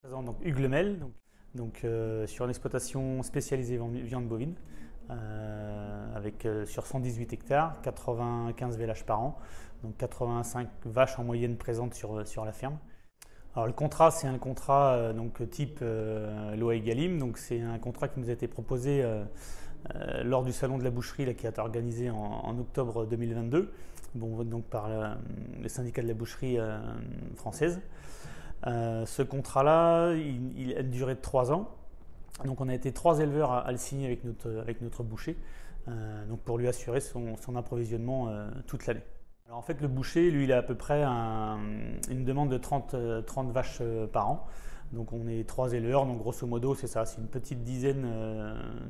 Présent donc Hugues Lemel, sur une exploitation spécialisée en viande bovine, sur 118 hectares, 95 vélages par an, donc 85 vaches en moyenne présentes sur la ferme. Alors le contrat, c'est un contrat type loi Egalim, donc c'est un contrat qui nous a été proposé lors du salon de la boucherie là, qui a été organisé en octobre 2022, donc par le syndicat de la boucherie française. Ce contrat-là, il a duré de 3 ans. Donc on a été 3 éleveurs à le signer avec notre boucher, donc pour lui assurer son approvisionnement toute l'année. Alors en fait, le boucher, lui, il a à peu près une demande de 30 vaches par an. Donc on est 3 éleveurs, donc grosso modo c'est ça, c'est une petite dizaine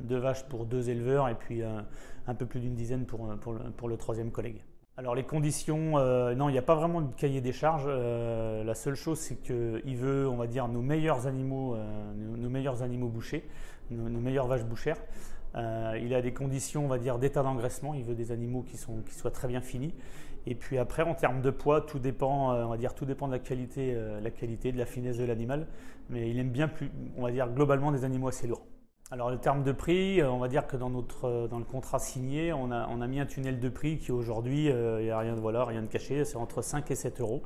de vaches pour 2 éleveurs et puis un peu plus d'une dizaine pour le 3e collègue. Alors les conditions, non, il n'y a pas vraiment de cahier des charges. La seule chose, c'est qu'il veut, on va dire, nos meilleurs animaux bouchers, nos meilleures vaches bouchères. Il a des conditions, on va dire, d'état d'engraissement. Il veut des animaux qui soient très bien finis. Et puis après, en termes de poids, tout dépend, on va dire, tout dépend de la qualité, de la finesse de l'animal. Mais il aime bien on va dire, globalement des animaux assez lourds. Alors, le terme de prix, on va dire que dans le contrat signé, on a mis un tunnel de prix qui aujourd'hui, il n'y a rien de caché, c'est entre 5 et 7 euros.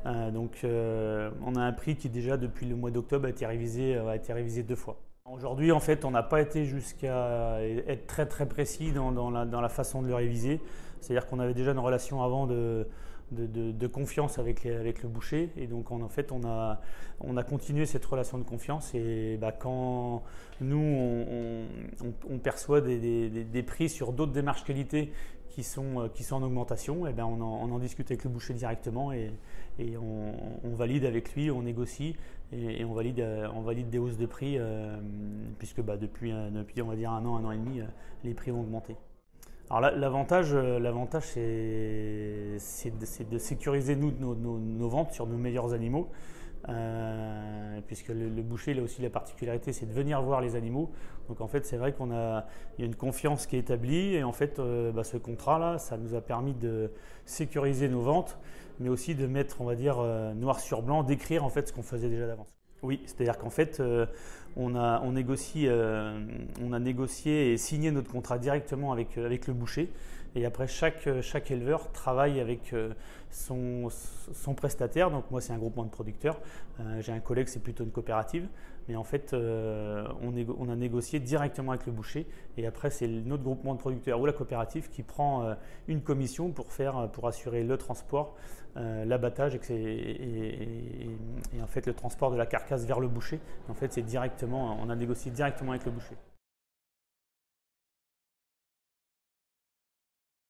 On a un prix qui déjà depuis le mois d'octobre a été révisé 2 fois. Aujourd'hui, en fait, on n'a pas été jusqu'à être très très précis dans la façon de le réviser. C'est-à-dire qu'on avait déjà une relation avant de confiance avec le boucher, et donc on a continué cette relation de confiance, et quand nous on perçoit des prix sur d'autres démarches qualité qui sont en augmentation, et on en discute avec le boucher directement et on valide avec lui, on négocie et on valide des hausses de prix puisque depuis on va dire un an et demi, les prix ont augmenté. Alors l'avantage, c'est de sécuriser nos ventes sur nos meilleurs animaux, puisque le boucher, il a aussi la particularité, c'est de venir voir les animaux. Donc en fait, c'est vrai il y a une confiance qui est établie, et en fait, ce contrat-là, ça nous a permis de sécuriser nos ventes, mais aussi de mettre, on va dire, noir sur blanc, d'écrire en fait ce qu'on faisait déjà d'avance. Oui, c'est-à-dire qu'en fait, on a négocié et signé notre contrat directement avec le boucher, et après chaque éleveur travaille avec son prestataire. Donc moi, c'est un groupement de producteurs, j'ai un collègue, c'est plutôt une coopérative, mais en fait on a négocié directement avec le boucher, et après c'est notre groupement de producteurs ou la coopérative qui prend une commission pour assurer le transport, l'abattage et en fait le transport de la carcasse vers le boucher. En fait, on a négocié directement avec le boucher.